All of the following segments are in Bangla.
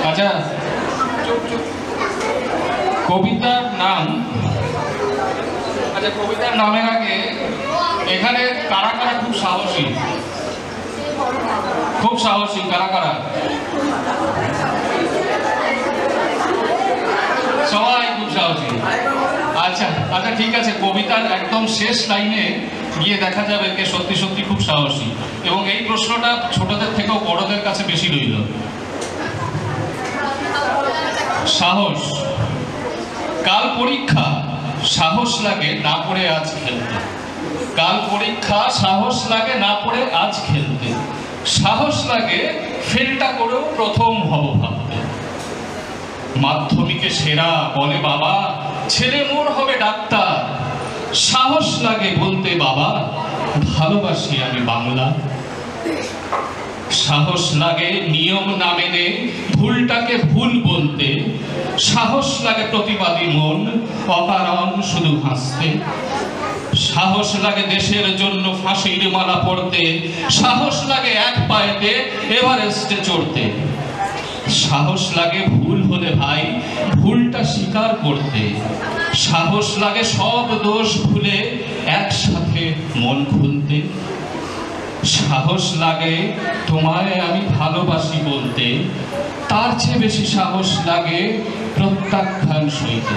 আচ্ছা, কবিতার নাম, আচ্ছা কবিতার নামের আগে এখানে কারা কারা খুব সাহসী, কারা কারা? সবাই খুব সাহসী। আচ্ছা আচ্ছা ঠিক আছে, কবিতার একদম শেষ লাইনে গিয়ে দেখা যাবে কে সত্যি সত্যি খুব সাহসী। এবং এই প্রশ্নটা ছোটদের থেকেও বড়দের কাছে বেশি রইল। সাহস। কাল পরীক্ষা, সাহস লাগে না পড়ে আজ খেলতে। কাল পরীক্ষা, সাহস লাগে না পড়ে আজ খেলতে। সাহস লাগে ফেলটা করেও প্রথম হব ভাবতে। মাধ্যমিকে সেরা বলে বাবা, ছেলে মোর হবে ডাক্তার। সাহস লাগে বলতে বাবা, ভালোবাসি আমি বাংলা। সাহস লাগে নিয়ম না মেনে ভুলটাকে ভুল বলতে। সাহস লাগে প্রতিবাদী মন অকারণ শুধু হাসতে। সাহস লাগে দেশের জন্য ফাঁসির মালা পড়তে। সাহস লাগে এক পায়েতে এভারেস্টে চড়তে। সাহস লাগে ভুল হলে ভাই ভুলটা স্বীকার করতে। সাহস লাগে সব দোষ ভুলে একসাথে মন খুলতে। সাহস লাগে তোমায় আমি ভালোবাসি বলতে। তার চেয়ে বেশি সাহস লাগে প্রত্যাখ্যান সইতে।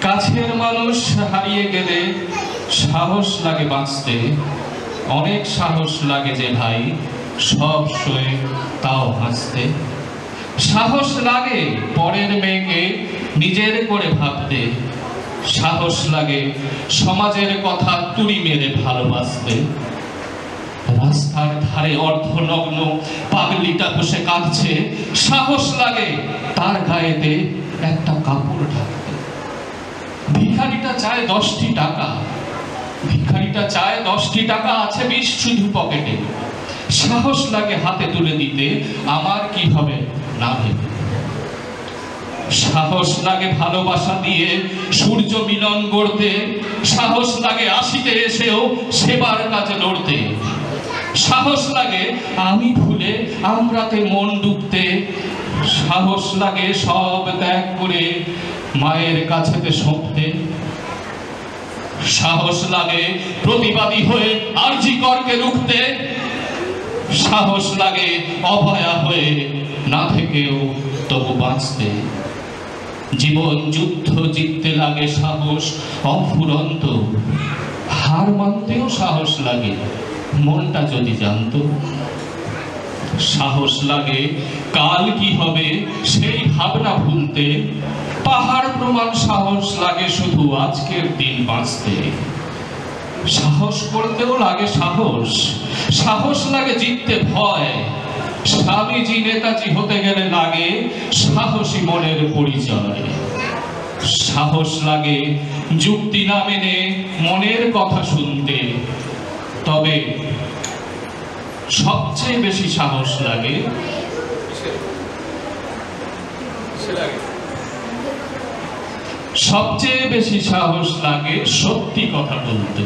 কাছের মানুষ হারিয়ে গেলে সাহস লাগে বাঁচতে। অনেক সাহস লাগে যে ভাই সব সয়ে তাও হাসতে। সাহস লাগে পরের মেয়েকে নিজের করে ভাবতে। সাহস লাগে সমাজের কথা তুড়ি মেরে ভালোবাসতে। রাস্তার ধারে অর্ধনগ্ন পাগলিটা বসে কাঁদছে। সাহস লাগে তার গায়েতে একটা কাপড় ঢাকতে। ভিখারিটা চায় 10টি টাকা, ভিখারিটা চায় 10টি টাকা, আছে 20 শুধু পকেটে। সাহস লাগে হাতে তুলে দিতে আমার কি হবে না ভেবে। সাহস লাগে ভালোবাসা দিয়ে সূর্য মিলন গড়তে। সাহস লাগে আসিতে এসেও সেবার কাজে লড়তে। সাহস লাগে আমি ভুলে আমরাতে মন ডুবতে। সাহস লাগে সব ত্যাগ করে মায়ের কাছেতে সঁপতে। সাহস লাগে প্রতিবাদী হয়ে আরজি করকে রুখতে। সাহস লাগে অভয়া হয়ে না থেকেও তবু বাঁচতে। জীবন যুদ্ধ জিততে লাগে সাহস অফুরন্ত। হার মানতেও সাহস লাগে মনটা যদি জানতো। সাহস লাগে কাল কি হবে সেই ভাবনা ভুলতে। পাহাড় প্রমাণ সাহস লাগে শুধু আজকের দিন বাঁচতে। সাহস করতেও লাগে সাহস, সাহস লাগে জিততে ভয়। স্বামীজি নেতাজি হতে গেলে লাগে সাহসী মনের পরিচয়। সাহস লাগে যুক্তি না মেনে মনের কথা শুনতে। তবে সবচেয়ে বেশি সাহস লাগে সবচেয়ে বেশি সাহস লাগে সত্যি কথা বলতে।